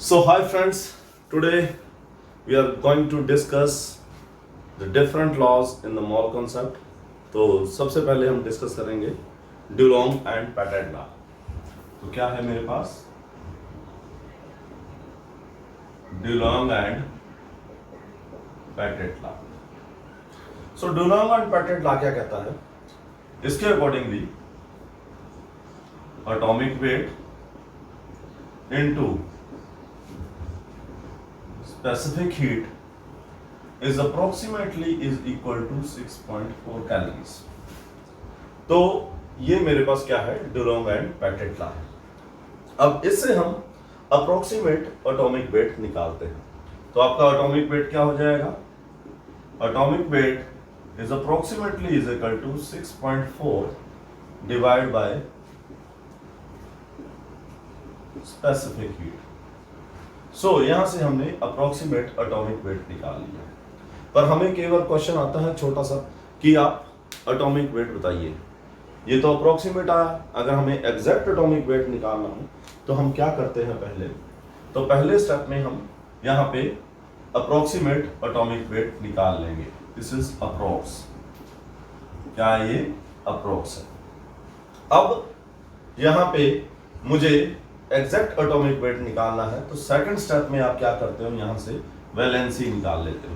So hi friends, today we are going to discuss the different laws in the mole concept. तो सबसे पहले हम discuss करेंगे Dulong and Petit law. तो क्या है मेरे पास Dulong and Petit law. So Dulong and Petit law क्या कहता है? इसके accordingly atomic weight into specific heat is approximately is equal to 6.4 calories. तो ये मेरे पास क्या है? डुलोंग एंड पैटेट लॉ है. अब इससे हम अप्रोक्सीमेट एटॉमिक वेट निकालते हैं. तो आपका एटॉमिक वेट क्या हो जाएगा? Atomic weight is approximately is equal to 6.4 divide by specific heat. So यहां से हमने अप्रोक्सीमेट एटॉमिक वेट निकाल लिया. पर हमें केवल क्वेश्चन आता है छोटा सा कि आप एटॉमिक वेट बताइए. ये तो अप्रोक्सीमेट आया. अगर हमें एग्जैक्ट एटॉमिक वेट निकालना हो तो हम क्या करते हैं? तो पहले स्टेप में हम यहाँ पे अप्रोक्सीमेट एटॉमिक वेट निकाल लेंगे. This is approx. क्या ये अप्रोक्स है? अब यहाँ पे मुझे एग्जैक्ट एटॉमिक वेट निकालना है. तो सेकंड स्टेप में आप क्या करते हो? यहां से वैलेंसी निकाल लेते हो.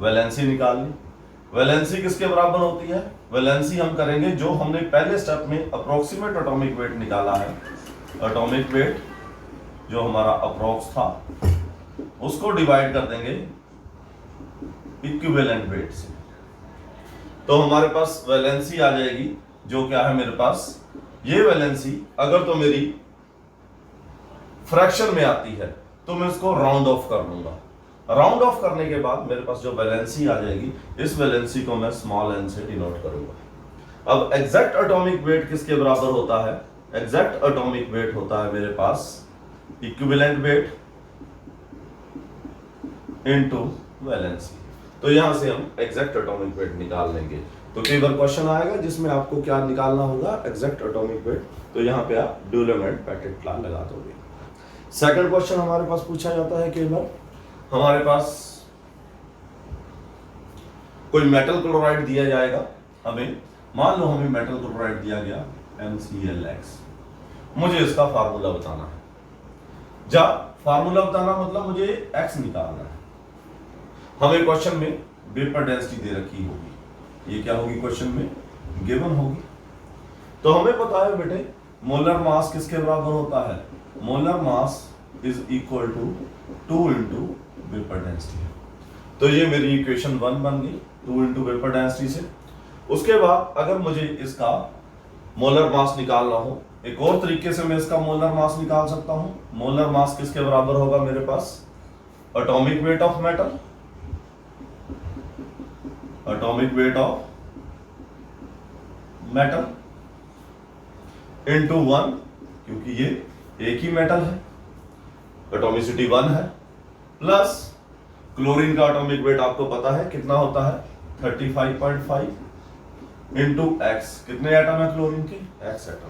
वैलेंसी निकाल ली. वैलेंसी किसके बराबर होती है? वैलेंसी हम करेंगे जो हमने पहले स्टेप में अप्रोक्सीमेट एटॉमिक वेट निकाला है. एटॉमिक वेट जो हमारा अप्रोक्स था उसको डिवाइड कर देंगे इक्विवेलेंट वेट से. तो हमारे पास वैलेंसी आ जाएगी जो क्या है मेरे पास. ये वैलेंसी अगर तो मेरी फ्रैक्शन में आती है तो मैं इसको राउंड ऑफ कर लूंगा. राउंड ऑफ करने के बाद मेरे पास जो वैलेंसी आ जाएगी, इस वैलेंसी को मैं स्मॉल एन से डिनोट करूंगा. अब एग्जैक्ट एटॉमिक वेट किसके बराबर होता है? एग्जैक्ट एटॉमिक वेट होता है मेरे पास इक्विवेलेंट वेट इनटू वैलेंसी. तो यहां से हम एग्जैक्ट एटॉमिक वेट निकाल लेंगे. तो कई बार क्वेश्चन आएगा जिसमें आपको क्या निकालना होगा? Exact atomic weight. तो यहां पे आप डुलोंग एंड पैटेट लॉ लगा दोगे. सेकंड क्वेश्चन हमारे पास पूछा जाता है कई बार हमारे पास कोई मेटल क्लोराइड दिया जाएगा. हमें मान लो हमें मेटल क्लोराइड दिया गया MClX. मुझे इसका फार्मूला बताना है. फार्मूला बताना मतलब मुझे X निकालना है. हमें क्वेश्चन में वेपर डेंसिटी दे रखी होगी. ये क्या होगी? क्वेश्चन में गिवन होगी. तो हमें पता है बेटे मोलर मास किसके बराबर होता है? Molar mass is equal to 2 into vapour density. तो ये मेरी इक्वेशन 1 बन गई 2 इंटू वेपर डेंसिटी से. उसके बाद अगर मुझे इसका मोलर मास निकालना हो, एक और तरीके से मैं इसका मोलर मास निकाल सकता हूं. मोलर मास किसके बराबर होगा मेरे पास? Atomic weight of metal. Atomic weight of metal into 1, क्योंकि ये एक ही मेटल है, एटॉमिसिटी 1 है, प्लस क्लोरीन का एटॉमिक वेट आपको पता है कितना होता है? 35.5 इंटू एक्स. कितने एटम है क्लोरीन के? X atom.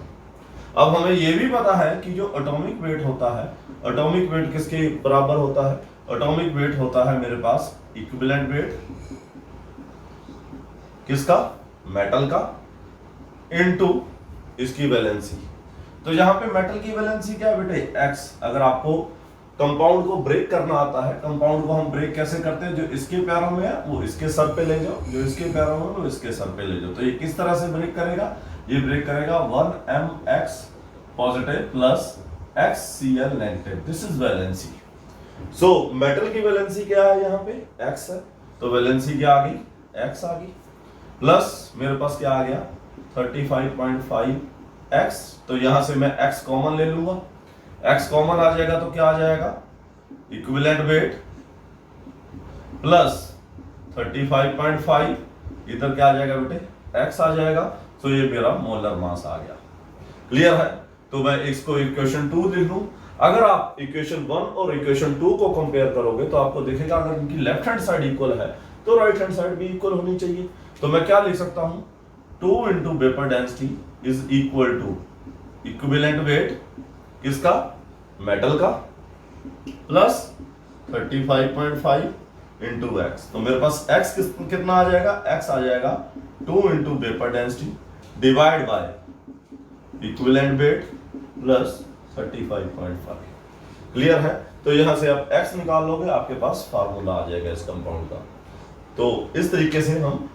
अब हमें यह भी पता है कि जो एटॉमिक वेट होता है, एटॉमिक वेट किसके बराबर होता है? एटॉमिक वेट होता है मेरे पास इक्विवेलेंट वेट किसका? मेटल का इनटू इसकी वैलेंसी. तो यहां पे मेटल की वैलेंसी क्या है बेटे? X. अगर आपको कंपाउंड को ब्रेक करना आता है, कंपाउंड को हम ब्रेक कैसे करते हैं? जो इसके पैरों में है वो इसके सर पे ले जाओ, जो इसके पैरों में वो इसके सर पे ले जाओ. तो ये किस तरह से ब्रेक करेगा? ये ब्रेक करेगा 1mx positive plus xCl negative. This is valency. So metal की वैलेंसी क्या है? यहाँ पे X है. तो वैलेंसी क्या आ गई? X आ गई. प्लस मेरे पास क्या आ गया? 35.5x. तो यहां से मैं x कॉमन ले लूंगा. x कॉमन आ जाएगा तो क्या आ जाएगा? Equivalent weight plus 35.5. इधर क्या आ जाएगा बेटे? x आ जाएगा. तो ये मेरा मोलर मास आ गया. क्लियर है? तो मैं इसको इक्वेशन 2 लिख लूं. अगर आप इक्वेशन 1 और इक्वेशन 2 को कंपेयर करोगे तो आपको दिखेगा अगर इनकी लेफ्ट हैंड साइड इक्वल है तो राइट हैंड साइड भी इक्वल होनी चाहिए. तो मैं क्या लिख सकता हूं? 2 into vapour density is equal to equivalent weight किसका? मेटल का प्लस 35.5 इंटू एक्स। तो मेरे पास एक्स कितना आ जाएगा, एक्स आ जाएगा 2 into vapour density divide by equivalent weight plus 35.5। Clear है? तो यहां से आप एक्स निकाल लोगे, आपके पास फार्मूला आ जाएगा इस कंपाउंड का। तो इस तरीके से हम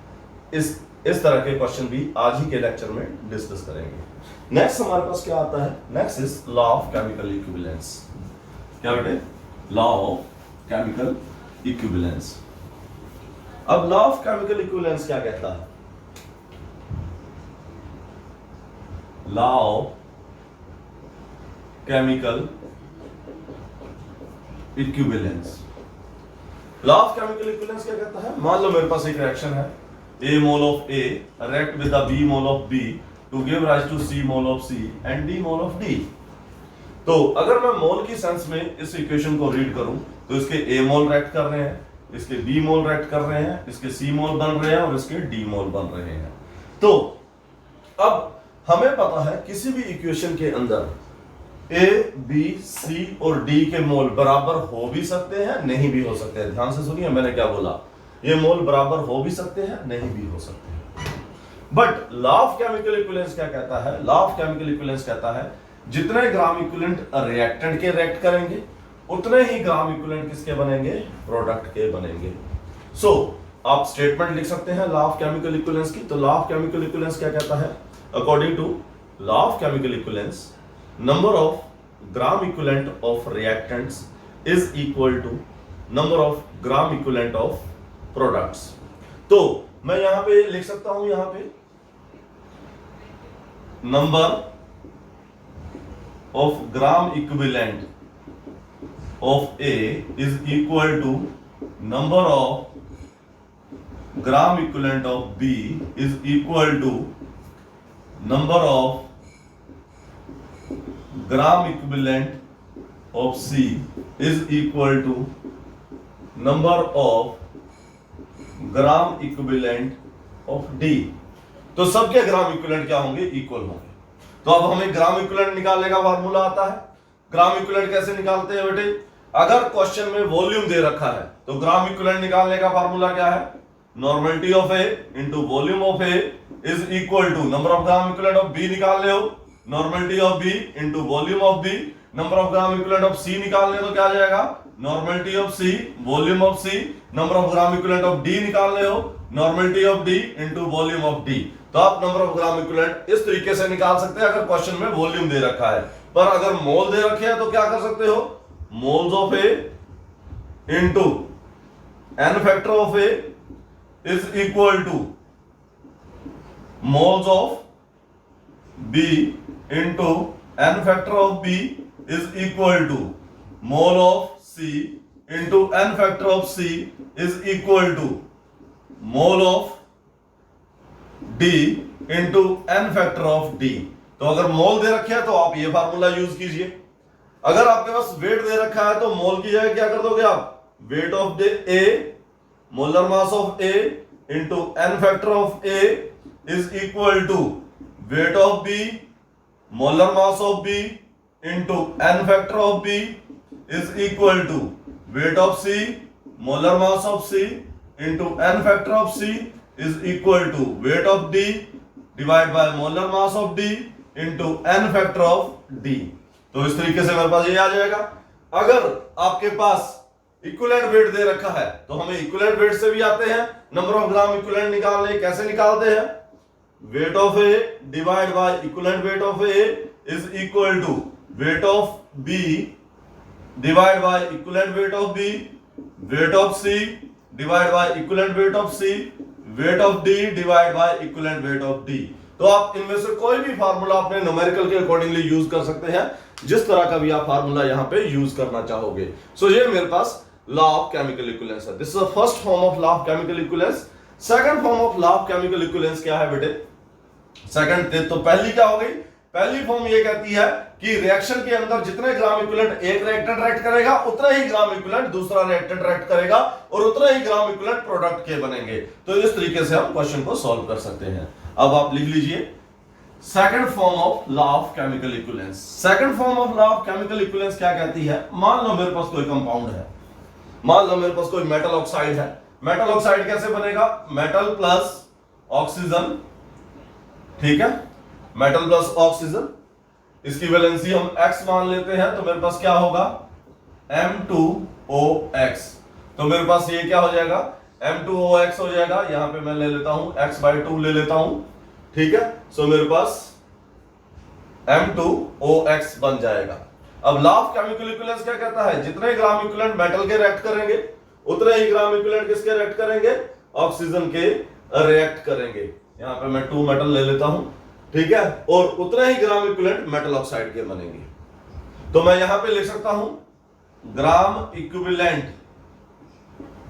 इस तरह के क्वेश्चन भी आज ही के लेक्चर में डिस्कस करेंगे। नेक्स्ट हमारे पास क्या आता है, next is law of chemical equivalence. क्या बेटे? Law of chemical equivalence. अब लॉ ऑफ केमिकल इक्विवेलेंस क्या कहता है? Law of chemical equivalence. Law of chemical equivalence क्या कहता है? मान लो मेरे पास एक रिएक्शन है, A mole of A react with the B mole of B to give rise to C mole of C and D mole of D। तो अगर मैं मोल की सेंस में इस इक्वेशन को रीड करूं तो इसके A मोल रिएक्ट कर रहे हैं, इसके B मोल रिएक्ट कर रहे हैं, इसके C मोल बन रहे हैं और इसके D मोल बन रहे हैं। तो अब हमें पता है किसी भी इक्वेशन के अंदर A, B, C और D के मोल बराबर हो भी सकते हैं, नहीं भी हो सकते हैं। ध्यान से सुनिए मैंने क्या बोला, ये मोल बराबर हो भी सकते हैं, नहीं भी हो सकते हैं। But law of chemical equivalence क्या कहता है? लॉ ऑफ केमिकल इक्विवेलेंस कहता है जितने ग्राम इक्विवेलेंट रिएक्टेंट के रिएक्ट करेंगे उतने ही ग्राम इक्विवेलेंट किसके बनेंगे? प्रोडक्ट के बनेंगे। सो आप स्टेटमेंट लिख सकते हैं लॉ ऑफ केमिकल इक्विवेलेंस की। तो लॉ ऑफ केमिकल इक्विवेलेंस क्या कहता है? According to law of chemical equivalence, number of gram equivalent of reactants is equal to number of gram equivalent of products. तो मैं यहां पे लिख सकता हूं, यहां पे number of gram equivalent of A is equal to number of gram equivalent of B is equal to number of gram equivalent of C is equal to number of gram equivalent of D. तो सबके gram equivalent क्या होंगे? Equal होंगे। तो अब हमें ग्राम equivalent निकालने का फार्मूला आता है। ग्राम इक्विवेलेंट कैसे निकालते हैं बेटे? अगर क्वेश्चन में वॉल्यूम दे रखा है तो ग्राम इक्विवेलेंट निकालने का फार्मूला क्या है? Normality of A into volume of A is equal to number of gram equivalent of B निकाल ले हो, normality of B into volume of B. Number of gram equivalent of C निकालने तो क्या आ जाएगा? Normality of C volume of C. Number of gram equivalent of D निकालने हो, normality of D into volume of D. तो आप number of gram equivalent इस तरीके से निकाल सकते हैं अगर क्वेश्चन में वॉल्यूम दे रखा है। पर अगर मोल दे रखे हैं तो क्या कर सकते हो? Moles of A into n factor of A is equal to moles of B into n factor of B is equal to mole of C into n factor of C is equal to mole of D into n factor of D। तो अगर मोल दे रखे हैं तो आप ये formula use कीजिए। अगर आपके पास वेट दे रखा है तो मोल की जगह क्या कर दोगे आप? Wait of A molar mass of A into n factor of A is equal to wait of B molar mass of B into n factor of B is equal to weight of C molar mass of C into n factor of C is equal to weight of D divided by molar mass of D into n factor of D। तो इस तरीके से मेरे पास ये आ जाएगा। अगर आपके पास equivalent weight दे रखा है तो हमें इक्विवेलेंट वेट से भी आते हैं नंबर ऑफ ग्राम इक्विवेलेंट निकालने। कैसे निकालते हैं? Weight of A divide by equivalent weight of A is equal to weight of B divide by equivalent weight of B, weight of C divide by equivalent weight of C, weight of D divide by equivalent weight of D. तो आप इनमें से कोई भी formula अपने numerical के accordingly use कर सकते हैं, जिस तरह का भी आप फार्मूला यहां पे यूज करना चाहोगे। सो ये मेरे पास लॉ ऑफ केमिकल इक्विवेलेंस है। This is the first form of law of chemical equivalence. Second form of law of chemical equivalence क्या है बेटे? सेकंड तो पहली क्या हो गई? पहली फॉर्म ये कहती है कि रिएक्शन के अंदर जितने ग्राम इक्विवेलेंट एक रिएक्टेंट रिएक्ट करेगा उतना ही ग्राम इक्विवेलेंट दूसरा रिएक्टेंट रिएक्ट करेगा और उतना ही ग्राम इक्विवेलेंट प्रोडक्ट के बनेंगे। तो इस तरीके से हम क्वेश्चन को सॉल्व कर सकते हैं। अब आप लिख लीजिए second form of law of chemical equivalence. Second form of law of chemical equivalence क्या कहती है? मान लो मेरे पास कोई कंपाउंड है, मान लो मेरे पास कोई मेटल ऑक्साइड है। मेटल ऑक्साइड कैसे बनेगा? मेटल प्लस ऑक्सीजन, ठीक है, मेटल प्लस ऑक्सीजन, इसकी वैलेंसी हम X मान लेते हैं, तो मेरे पास क्या होगा? M2OX। तो मेरे पास ये क्या हो जाएगा? M2OX हो जाएगा। यहां पे मैं ले लेता हूं X/2 ले लेता हूं, ठीक है। सो मेरे पास M2OX बन जाएगा। अब लॉ ऑफ केमिकल इक्विवेलेंस क्या कहता है? जितने ग्राम इक्विवेलेंट मेटल के रिएक्ट करेंगे उतने ही ग्राम इक्विवेलेंट किसके रिएक्ट करेंगे? ऑक्सीजन के रिएक्ट करेंगे। यहां पे मैं 2 मेटल ले लेता हूं, ठीक है, और उतने ही ग्राम इक्विवेलेंट मेटल ऑक्साइड के बनेंगे। तो मैं यहां पे लिख सकता हूं gram equivalent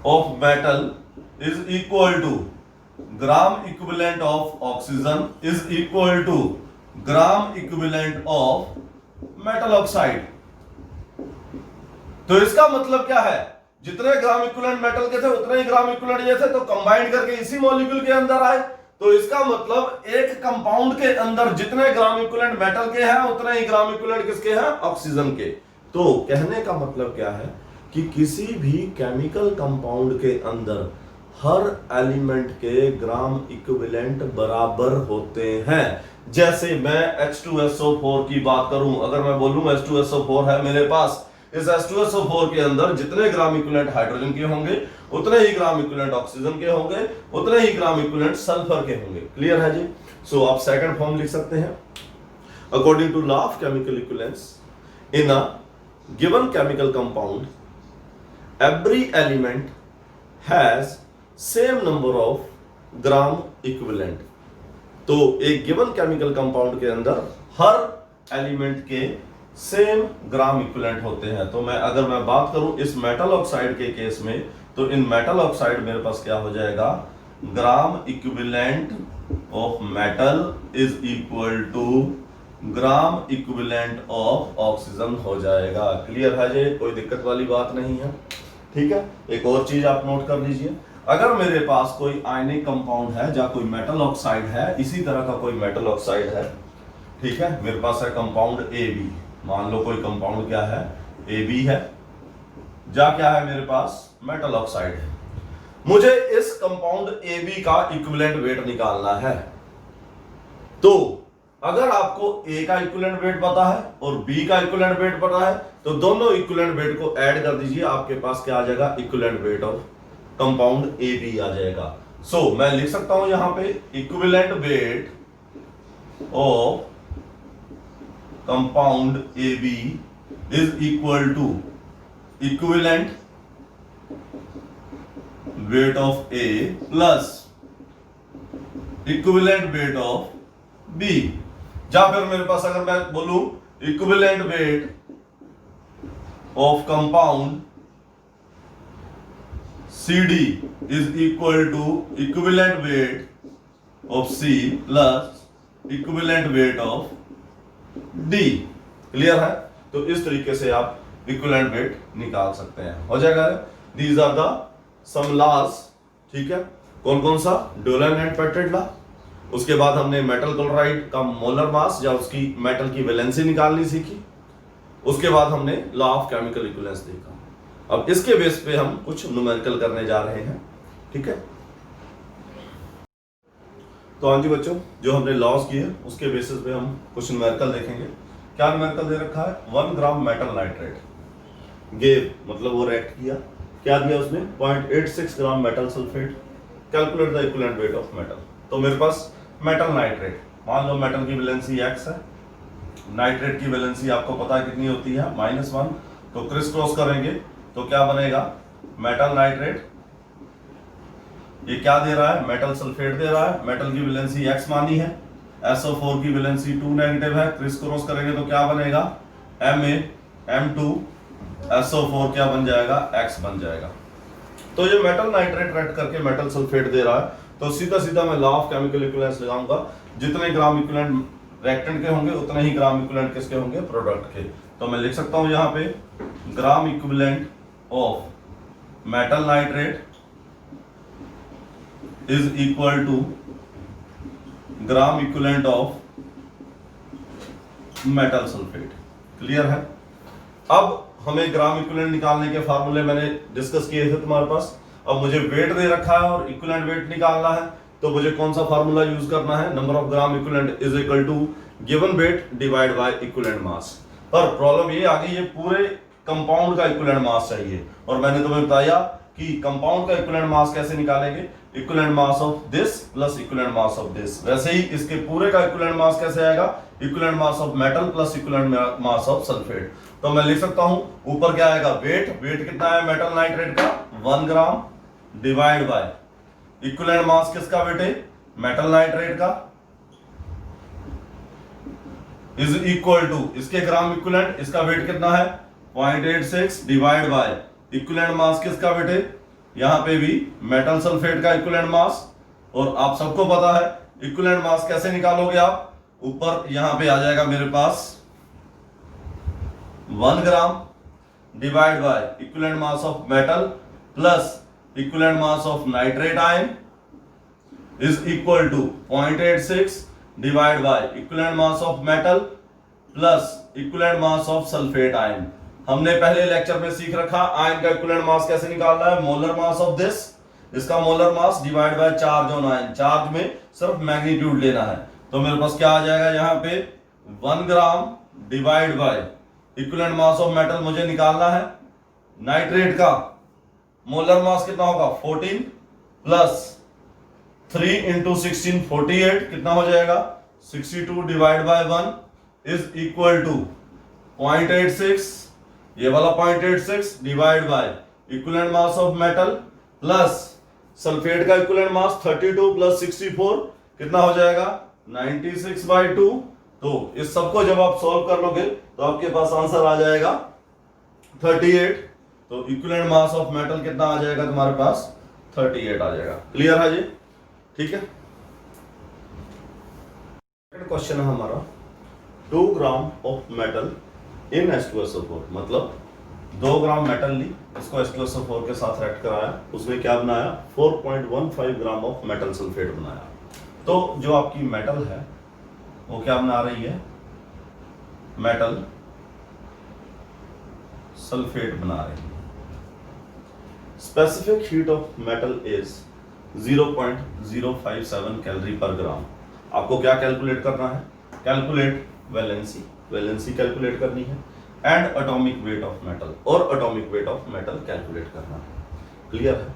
of metal is equal to gram equivalent of oxygen is equal to gram equivalent of metal oxide. तो इसका मतलब क्या है? जितने ग्राम इक्विवेलेंट मेटल के थे उतने ही ग्राम इक्विवेलेंट ये थे, तो कंबाइन करके इसी मॉलिक्यूल के अंदर आए। तो इसका मतलब एक कंपाउंड के अंदर जितने ग्राम इक्विवेलेंट मेटल के हैं उतने ही ग्राम इक्विवेलेंट किसके हैं? ऑक्सीजन के। तो कहने का मतलब क्या है कि किसी भी केमिकल कंपाउंड के अंदर हर एलिमेंट के ग्राम इक्विवेलेंट बराबर होते हैं। जैसे मैं H2SO4 की बात करूं, अगर मैं बोलूं H2SO4 है मेरे पास, इस H2SO4 के अंदर जितने ग्राम इक्विवेलेंट हाइड्रोजन के होंगे उतने ही ग्राम इक्विवेलेंट ऑक्सीजन के होंगे, उतने ही ग्राम इक्विवेलेंट सल्फर के होंगे। क्लियर है जी? सो आप सेकंड फॉर्म लिख सकते हैं, according to law of chemical equivalence in a given chemical compound every element has same number of gram equivalent. तो एक गिवन केमिकल कंपाउंड के अंदर हर एलिमेंट के सेम ग्राम इक्विवेलेंट होते हैं। तो अगर मैं बात करूं इस मेटल ऑक्साइड के केस में, तो इन मेटल ऑक्साइड मेरे पास क्या हो जाएगा? Gram equivalent of metal is equal to gram equivalent of oxygen हो जाएगा। क्लियर है जी? कोई दिक्कत वाली बात नहीं है, ठीक है। एक और चीज आप नोट कर लीजिए, अगर मेरे पास कोई आयनिक कंपाउंड है या कोई मेटल ऑक्साइड है, इसी तरह का कोई मेटल ऑक्साइड है, ठीक है, मेरे पास है कंपाउंड AB, मान लो कोई कंपाउंड क्या है? AB है, जा क्या है मेरे पास? मेटल ऑक्साइड है। मुझे इस कंपाउंड AB का इक्विवेलेंट वेट निकालना है। तो अगर आपको A का इक्विवेलेंट वेट पता है और B का इक्विवेलेंट वेट पता है, तो दोनों इक्विवेलेंट वेट को ऐड कर दीजिए, आपके पास क्या आ जाएगा? Equivalent weight of compound AB आ जाएगा। सो मैं लिख सकता हूं यहां पे equivalent weight of compound AB is equal to equivalent weight of A plus equivalent weight of B। या फिर मेरे पास अगर मैं बोलूं equivalent weight of compound CD is equal to equivalent weight of C plus equivalent weight of D। Clear है? तो इस तरीके से आप इक्विवेलेंट वेट निकाल सकते हैं, हो जाएगा। These are the some laws, ठीक है। कौन कौन सा? Dulong and Petit law. उसके बाद हमने मेटल क्लोराइड का मोलर मास या उसकी मेटल की वैलेंसी निकालनी सीखी। उसके बाद हमने लॉ ऑफ केमिकल इक्विवेलेंस देखा। अब इसके बेस पे हम कुछ न्यूमेरिकल करने जा रहे हैं, ठीक है। तो हाँ जी बच्चों, जो हमने लॉस किए उसके बेसिस पे हम कुछ न्यूमेरिकल देखेंगे। क्या न्यूमेरिकल दे रखा है? 1 ग्राम मेटल नाइट्रेट गेव, मतलब वो रिएक्ट किया, क्या दिया उसने? 0.86 gram metal sulphate. Calculate the equivalent weight of metal. तो मेरे पास मेटल नाइट्रेट, मान लो मेटल की वैलेंसी X है, नाइट्रेट की वैलेंसी आपको पता है कितनी होती है? -1। तो क्रिस क्रॉस करेंगे तो क्या बनेगा? मेटल नाइट्रेट, ये क्या दे रहा है? मेटल सल्फेट दे रहा है। मेटल की वैलेंसी X मानी है, SO4 की वैलेंसी 2 नेगेटिव है, क्रिस क्रॉस करेंगे तो क्या बनेगा? MaM2SO4 क्या बन जाएगा? X बन जाएगा। तो ये मेटल नाइट्रेट रिएक्ट करके मेटल सल्फेट दे रहा है, तो सीधा सीधा मैं लॉ ऑफ केमिकल इक्विवेलेंस लगाऊंगा। जितने ग्राम इक्विवेलेंट रिएक्टेंट के होंगे उतने ही ग्राम इक्विवेलेंट किसके होंगे? प्रोडक्ट के। तो मैं लिख सकता हूं यहां पे gram equivalent of metal nitrate is equal to gram equivalent of metal sulphate. Clear है? अब हमें ग्राम इक्विवेलेंट निकालने के फार्मूले मैंने डिस्कस किए थे तुम्हारे पास। अब मुझे वेट दे रखा है और इक्विवेलेंट वेट निकालना है, तो मुझे कौन सा फार्मूला यूज करना है? Number of gram equivalent is equal to given weight divide by equivalent mass. पर प्रॉब्लम ये आ गई, ये पूरे कंपाउंड का इक्विवेलेंट मास चाहिए, और मैंने तुम्हें बताया कि कंपाउंड का इक्विवेलेंट मास कैसे निकालेंगे? Equivalent mass of this plus equivalent mass of this. वैसे ही इसके पूरे का इक्विवेलेंट मास कैसे आएगा? Equivalent mass of metal plus equivalent mass of sulphate. तो मैं लिख सकता हूं, ऊपर क्या आएगा? वेट। वेट कितना है मेटल नाइट्रेट का? 1 ग्राम डिवाइड बाय इक्विवेलेंट मास किसका बेटे? मेटल नाइट्रेट का, इज इक्वल टू इसके ग्राम इक्विवेलेंट, इसका वेट कितना है? 0.86 डिवाइड बाय इक्विवेलेंट मास किसका बेटे? यहां पे भी मेटल सल्फेट का इक्विवेलेंट मास। और आप सबको पता है इक्विवेलेंट मास कैसे निकालोगे आप? ऊपर यहां पे आ जाएगा मेरे पास 1 gram divide by equivalent mass of metal plus equivalent mass of nitrate ion is equal to 0.86 divide by equivalent mass of metal plus equivalent mass of sulphate ion. हमने पहले लेक्चर में सीख रखा आयन का इक्विवेलेंट मास कैसे निकालना है? Molar mass of this, इसका molar mass divide by charge on ion. Charge में सिर्फ मैग्नीट्यूड लेना है, तो मेरे पास क्या आ जाएगा यहां पे? 1 gram divide by equivalent mass of metal मुझे निकालना है। नाइट्रेट का मोलर मास कितना होगा? 14 प्लस 3 इंटू 16 48, कितना हो जाएगा? 62 divide by 1 is equal to 0.86, ये वाला 0.86 divide by equivalent mass of metal plus sulphate का इक्विवेलेंट मास 32 प्लस 64, कितना हो जाएगा? 96/2। तो इस सबको जब आप सॉल्व कर लोगे तो आपके पास आंसर आ जाएगा 38। तो इक्विवेलेंट मास ऑफ मेटल कितना आ जाएगा तुम्हारे पास? 38 आ जाएगा। क्लियर है जी? ठीक है। सेकंड क्वेश्चन है हमारा, 2 gram of metal in H2SO4, मतलब 2 ग्राम मेटल ली, इसको H2SO4 के साथ रिएक्ट कराया, उसने क्या बनाया? 4.15 ग्राम ऑफ मेटल सल्फेट बनाया। तो जो आपकी मेटल है वो क्या बना रही है? मेटल सल्फेट बना रही है। Specific heat of metal is 0.057 calorie पर ग्राम। आपको क्या कैलकुलेट करना है? कैलकुलेट वैलेंसी, वैलेंसी कैलकुलेट करनी है, and atomic weight of metal, और atomic weight of metal calculate करना है। क्लियर है?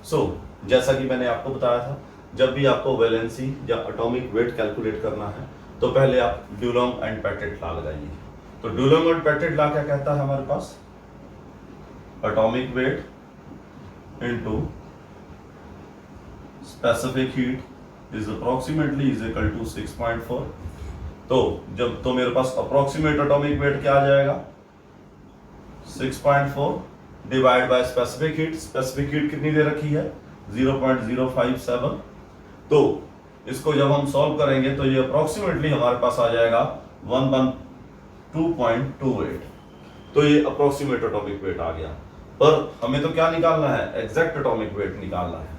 सो जैसा कि मैंने आपको बताया था, जब भी आपको वैलेंसी या एटॉमिक वेट कैलकुलेट करना है तो पहले आप डुलोंग एंड पेटिट लॉ लगाइए। तो डुलोंग एंड पेटिट लॉ क्या कहता है हमारे पास? Atomic weight into specific heat is approximately is equal to 6.4। तो जब तो मेरे पास अप्रोक्सीमेट एटॉमिक वेट क्या आ जाएगा? 6.4 divide by specific heat. Specific heat कितनी दे रखी है? 0.057। तो इसको जब हम सॉल्व करेंगे तो ये अप्रोक्सीमेटली हमारे पास आ जाएगा 112.28। तो ये अप्रोक्सीमेट एटॉमिक वेट आ गया। पर हमें तो क्या निकालना है? एग्जैक्ट एटॉमिक वेट निकालना है।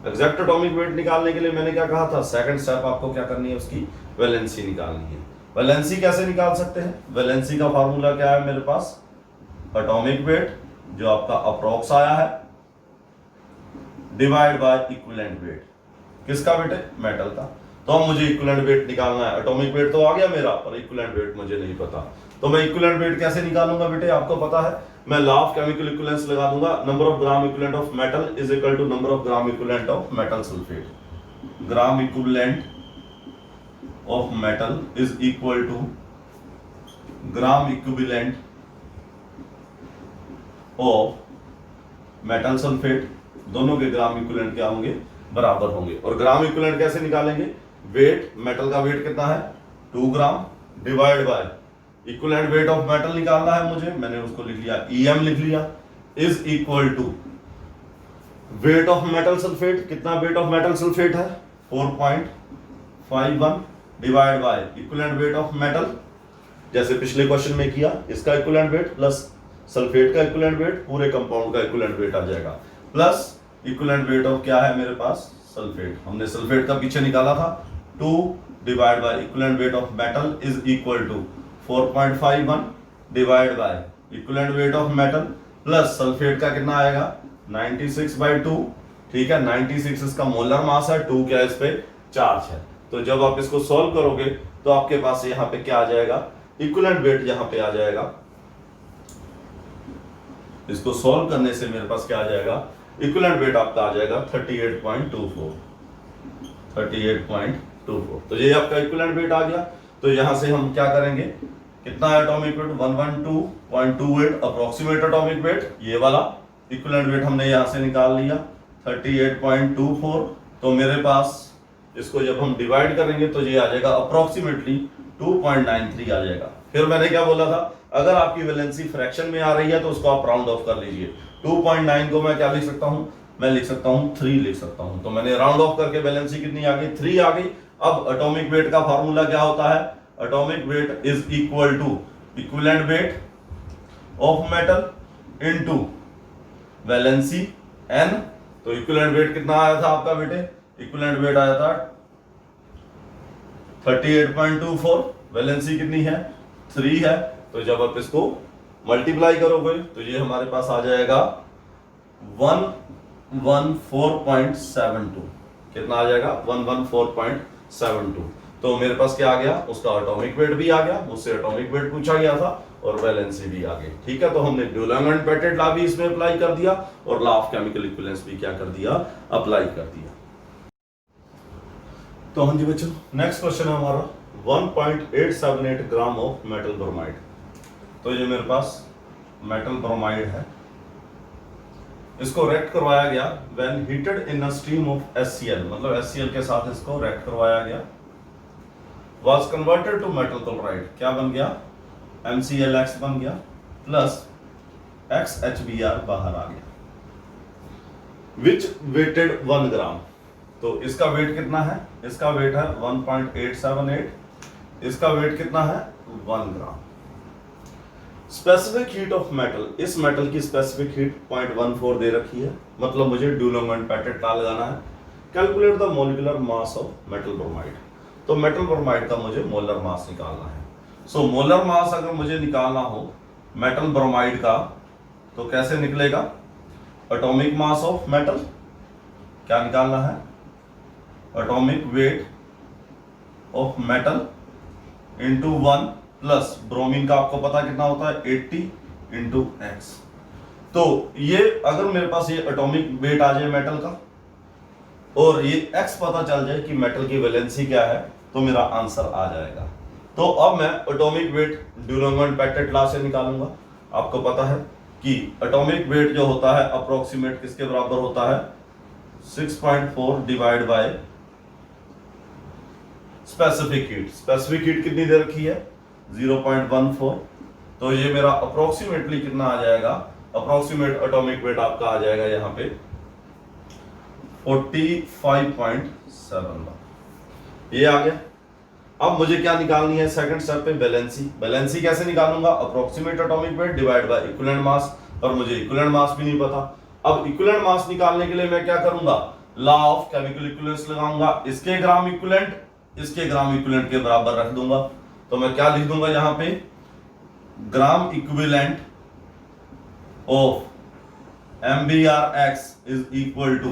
एग्जैक्ट एटॉमिक वेट निकालने के लिए मैंने क्या कहा था? सेकंड स्टेप आपको क्या करनी है? उसकी वैलेंसी निकालनी है। वैलेंसी कैसे निकाल सकते हैं? वैलेंसी का फार्मूला क्या है मेरे पास? एटॉमिक वेट जो आपका अप्रोक्स आया है डिवाइड बाय इक्विवेलेंट वेट। किसका बेटे? मेटल का। तो अब मुझे इक्विवेलेंट वेट निकालना है। एटॉमिक वेट तो आ गया मेरा, पर इक्विवेलेंट वेट मुझे नहीं पता। तो मैं इक्विवेलेंट वेट कैसे निकालूंगा बेटे? आपको पता है, मैं लॉ ऑफ केमिकल इक्विवेलेंस लगा दूंगा। Number of gram equivalent of metal is equal to number of gram equivalent of metal sulphate. Gram equivalent of metal is equal to gram equivalent of metal sulphate. दोनों के gram equivalent क्या होंगे? बराबर होंगे। और gram equivalent कैसे निकालेंगे? Wait, metal का वेट कितना है? 2 ग्राम divide by equivalent weight of metal निकालना है मुझे, मैंने उसको लिख लिया EM लिख लिया, is equal to weight of metal sulphate. कितना वेट ऑफ मेटल सल्फेट है? 4.51 divide by equivalent weight of metal, जैसे पिछले क्वेश्चन में किया, इसका इक्विवेलेंट वेट प्लस सल्फेट का इक्विवेलेंट वेट, पूरे कंपाउंड का इक्विवेलेंट वेट आ जाएगा, प्लस इक्विवेलेंट वेट ऑफ क्या है मेरे पास? सल्फेट। हमने सल्फेट का पीछे निकाला था 2 divide by equivalent weight of metal is equal to 4.51 divide by equivalent weight of metal plus sulphate का कितना आएगा 96/2। ठीक है, 96 इसका मोलर मास है, 2 क्या इस पे चार्ज है। तो जब आप इसको सॉल्व करोगे तो आपके पास यहाँ पे क्या आ जाएगा, इक्विवेलेंट वेट यहाँ पे आ जाएगा। इसको सॉल्व करने से मेरे पास क्या आ जाएगा, इक्विवेलेंट वेट आपका आ जाएगा 38.24। तो ये आपका इक्विवेलेंट वेट आ गया। तो यहां से हम क्या करेंगे, कितना है atomic wait 112.28 approximate atomic weight, ये वाला इक्विवेलेंट वेट हमने यहां से निकाल लिया 38.24। तो मेरे पास इसको जब हम डिवाइड करेंगे तो ये आ जाएगा अप्रोक्सीमेटली 2.93 आ जाएगा। फिर मैंने क्या बोला था, अगर आपकी वैलेंसी फ्रैक्शन में आ रही है तो उसको आप राउंड ऑफ कर लीजिए। 2.9 को मैं क्या लिख सकता हूं, मैं लिख सकता हूं 3 लिख सकता हूं। तो मैंने राउंड ऑफ करके वैलेंसी कितनी आ गई, 3 आ गई। अब एटॉमिक वेट का फार्मूला क्या होता है, atomic weight is equal to equivalent weight of metal into valency n। तो इक्विवेलेंट वेट कितना आया था आपका बेटे, इक्विवेलेंट वेट आया था 38.24, वैलेंसी कितनी है 3 है। तो जब आप इसको मल्टीप्लाई करोगे तो ये हमारे पास आ जाएगा 114.72। कितना आ जाएगा 114.72। तो मेरे पास क्या आ गया, उसका एटॉमिक वेट भी आ गया, मुझसे एटॉमिक वेट पूछा गया था और वैलेंसी भी आ गई। ठीक है, तो हमने डुलॉन्ग एंड पेटेट लॉ भी इसमें अप्लाई कर दिया और लॉ ऑफ केमिकल इक्विवेलेंस भी क्या कर दिया, अप्लाई कर दिया। तो हाँ जी बच्चों, नेक्स्ट क्वेश्चन है हमारा 1.878 ग्राम ऑफ मेटल ब्रोमाइड। तो ये मेरे पास मेटल ब्रोमाइड है, इसको रेक्ट करवाया गया when heated in a stream of HCl, मतलब HCl के साथ इसको रेक्ट करवाया गया। Was converted to metal chloride, क्या बन गया MClX बन गया प्लस XHBr बाहर आ गया, विच वेटेड 1 ग्राम। तो इसका वेट कितना है, इसका वेट है 1.878, इसका वेट कितना है 1 ग्राम। स्पेसिफिक हीट ऑफ मेटल, इस मेटल की स्पेसिफिक हीट 0.14 दे रखी है, मतलब मुझे डुलॉन्ग एंड पेटेट लॉ लगाना है। Calculate the molecular mass of metal bromide. तो मेटल ब्रोमाइड का मुझे मोलर मास निकालना है। सो मोलर मास अगर मुझे निकालना हो मेटल ब्रोमाइड का तो कैसे निकलेगा, एटॉमिक मास ऑफ मेटल क्या निकालना है, atomic weight of metal into 1 plus bromine का आपको पता कितना होता है 80 इंटू एक्स। तो ये अगर मेरे पास ये एटॉमिक वेट आ जाए मेटल का और ये एक्स पता चल जाए कि मेटल की वैलेंसी क्या है तो मेरा आंसर आ जाएगा। तो अब मैं atomic weight Dulong and Petit law से निकालूंगा। आपको पता है कि एटॉमिक वेट जो होता है अप्रोक्सीमेट किसके बराबर होता है 6.4 divide by specific heat. Specific heat कितनी दे रखी है 0.14। तो ये मेरा अप्रोक्सीमेटली कितना आ जाएगा, अप्रोक्सीमेट एटॉमिक वेट आपका आ जाएगा यहाँ पे 45.7। ये आ गया। अब मुझे क्या निकालनी है सेकंड स्टेप पे, बैलेंसी। बैलेंसी कैसे निकालूंगा, approximate atomic weight divide by equivalent मास, और मुझे इक्विवेलेंट मास भी नहीं पता। अब इक्विवेलेंट मास निकालने के लिए मैं क्या करूंगा, लॉ ऑफ केमिकल इक्विवेलेंस लगाऊंगा। इसके ग्राम इक्विवेलेंट इसके ग्राम इक्विवेलेंट के बराबर रख दूंगा। तो मैं क्या लिख दूंगा यहां पे, gram equivalent of MbRx is equal to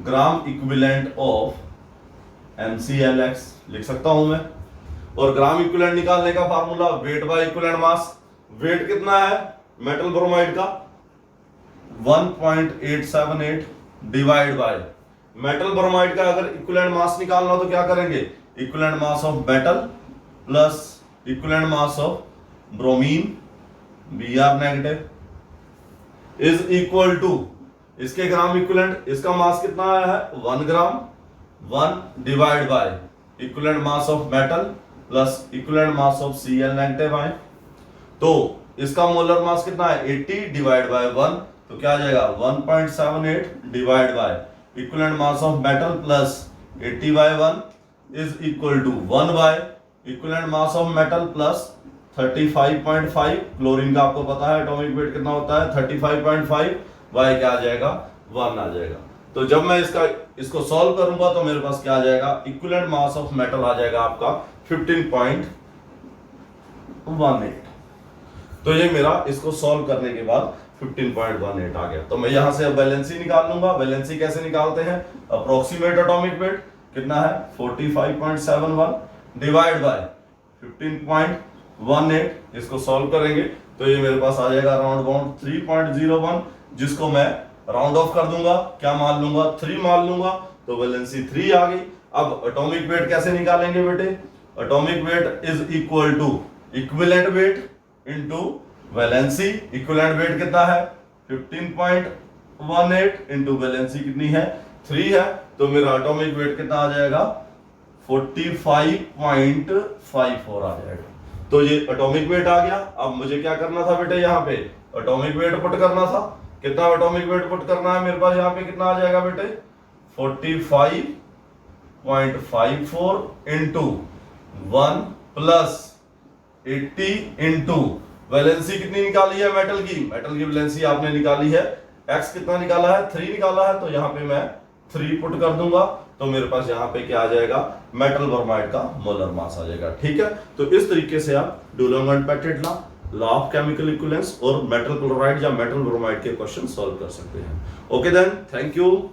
gram equivalent of MClX लिख सकता हूं मैं। और ग्राम इक्विवेलेंट निकालने का formula weight by equivalent mass. Weight कितना है मेटल ब्रोमाइड का 1.878 डिवाइड बाय मेटल ब्रोमाइड का अगर इक्विवेलेंट मास निकालना हो तो क्या करेंगे, equivalent mass of metal plus equivalent mass of bromine Br negative is equal to इसके ग्राम इक्विवेलेंट, इसका मास कितना आया है 1 gram, 1 divide by equivalent mass of metal plus equivalent mass of Cl negative आए। तो इसका मोलर मास कितना है 80 डिवाइड बाय 1, तो क्या आ जाएगा 1.78 divide by equivalent mass of metal plus 80 by 1 is equal to 1 by equivalent mass of metal plus 35.5। Chlorine का आपको पता है एटॉमिक वेट कितना होता है 35.5 बाय क्या आ जाएगा 1 आ जाएगा। तो जब मैं इसको सॉल्व करूंगा तो मेरे पास क्या आ जाएगा, इक्विवेलेंट मास ऑफ मेटल आ जाएगा आपका 15.18। तो ये मेरा इसको सॉल्व करने के बाद 15.18 आ गया। तो मैं यहां से अब वैलेंसी निकाल लूंगा। वैलेंसी कैसे निकालते हैं? अप्रोक्सीमेट एटॉमिक वेट कितना है 45.71 डिवाइड बाय 15.18, इसको सॉल्व करेंगे तो ये मेरे पास आ जाएगा अराउंड अबाउट 3.01, जिसको मैं राउंड ऑफ कर दूंगा। क्या मान लूंगा? 3 मान लूंगा, तो वैलेंसी 3 आ गई। अब एटॉमिक वेट कैसे निकालेंगे बेटे? Atomic weight is equal to equivalent weight into valency. Equivalent weight कितना है 15.18 इनटू वैलेंसी कितनी है 3 है, तो मेरा एटॉमिक वेट कितना आ जाएगा 45.54 आ जाएगा। तो ये एटॉमिक वेट आ गया। अब मुझे क्या करना था बेटे? यहाँ पे एटॉमिक वेट पुट करना था। कितना एटॉमिक वेट पुट करना है मेरे पास? यहाँ पे कितना आ जाएगा बेटे 45.54 इंटू 1 प्लस 80 इंटू वैलेंसी कितनी निकाली है मेटल की? मेटल की वैलेंसी आपने निकाली है, एक्स कितना निकाला है 3 निकाला है, तो यहाँ पे मैं 3 पुट कर दूंगा, तो मेरे पास यहाँ पे क्या आ जाएगा मेटल ब्रोमाइड का मोलर मास आ जाएगा। ठीक है, तो इस तरीके से आप Dulong and Petit law of chemical equivalence और मेटल क्लोराइड या मेटल ब्रोमाइड के क्वेश्चन सॉल्व कर सकते हैं। Okay then, thank you.